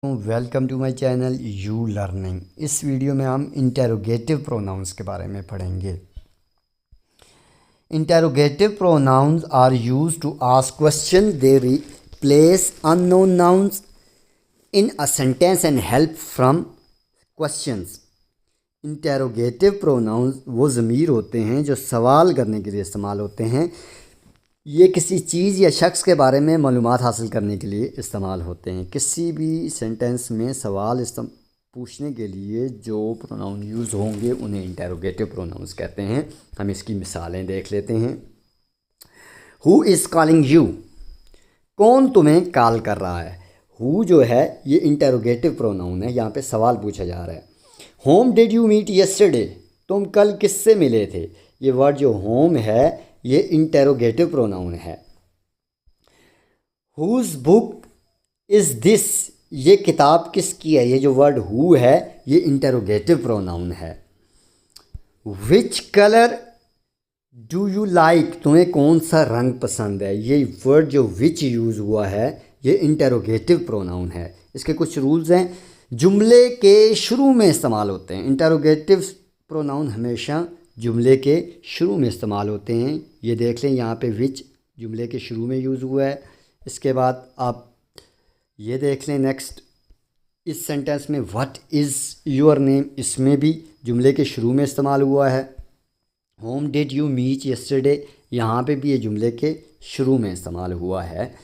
Welcome to my channel you learning. इस video में हम इंटेरोगेटिव प्रोनाउंस के बारे में पढ़ेंगे। Interrogative pronouns are used to ask question, they replace unknown nouns in a sentence and help from questions. Interrogative pronouns वो ज़मीर होते हैं जो सवाल करने के लिए इस्तेमाल होते हैं। ये किसी चीज़ या शख्स के बारे में मालूमात हासिल करने के लिए इस्तेमाल होते हैं। किसी भी सेंटेंस में सवाल पूछने के लिए जो प्रोनाउन यूज़ होंगे उन्हें इंटेरोगेटिव प्रोनाउंस कहते हैं। हम इसकी मिसालें देख लेते हैं। हु इज़ कॉलिंग यू, कौन तुम्हें कॉल कर रहा है। हु जो है ये इंटेरोगेटिव प्रोनाउन है, यहाँ पे सवाल पूछा जा रहा है। Whom did you meet yesterday, तुम कल किससे मिले थे। ये वर्ड जो होम है ये इंटेरोगेटिव प्रोनाउन है। हुज बुक इज़ दिस, ये किताब किसकी है। ये जो वर्ड हु है ये इंटेरोगेटिव प्रोनाउन है। Which colour do you like, तुम्हें कौन सा रंग पसंद है। ये वर्ड जो विच यूज़ हुआ है ये इंटेरोगेटिव प्रोनाउन है। इसके कुछ रूल्स हैं। जुमले के शुरू में इस्तेमाल होते हैं। इंटेरोगेटिव प्रोनाउन हमेशा जुमले के शुरू में इस्तेमाल होते हैं। ये देख लें, यहाँ पे विच जुमले के शुरू में यूज़ हुआ है। इसके बाद आप ये देख लें नेक्स्ट, इस सेंटेंस में व्हाट इज़ योर नेम, इसमें भी जुमले के शुरू में इस्तेमाल हुआ है। Whom did you meet yesterday, यहाँ पे भी ये जुमले के शुरू में इस्तेमाल हुआ है।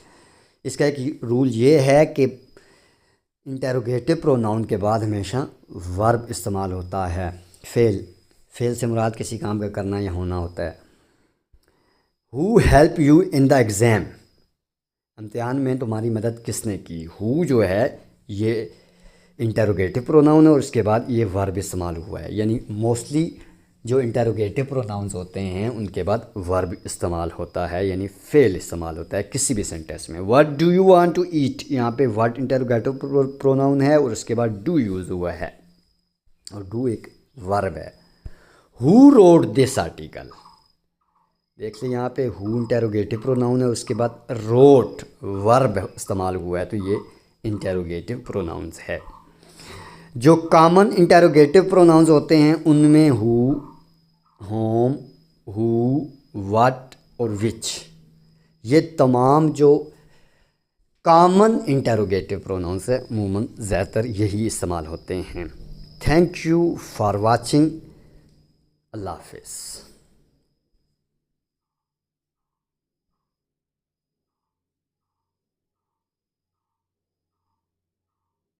इसका एक रूल ये है कि इंटेरोगेटिव प्रोनाउन के बाद हमेशा वर्ब इस्तेमाल होता है। फेल से मुराद किसी काम का करना या होना होता है। Who help you in the exam, इम्तिहान में तुम्हारी मदद किसने की। हु जो है ये इंटेरोगेटिव प्रोनाउन है और उसके बाद ये वर्ब इस्तेमाल हुआ है। यानी मोस्टली जो इंटेरोगेटिव प्रोनाउंस होते हैं उनके बाद वर्ब इस्तेमाल होता है, यानी फेल इस्तेमाल होता है किसी भी सेंटेंस में। What do you want to eat, यहाँ पे व्हाट इंटेरोगेटिव प्रोनाउन है और उसके बाद डू यूज़ हुआ है और डू एक वर्ब है। हु रोड दिस आर्टिकल, देख लें यहाँ पे हु इंटेरोगेटिव प्रोनाउन है, उसके बाद रोट वर्ब इस्तेमाल हुआ है, तो ये इंटेरोगेटिव प्रोनाउंस है। जो कॉमन इंटेरोगेटिव प्रोनाउंस होते हैं उनमें हु, होम, हु, व्हाट और विच, ये तमाम जो कॉमन इंटेरोगेटिव प्रोनाउंस है अमूमन ज़्यादातर यही इस्तेमाल होते हैं। Thank you for watching. अल्लाह हाफ़िज़।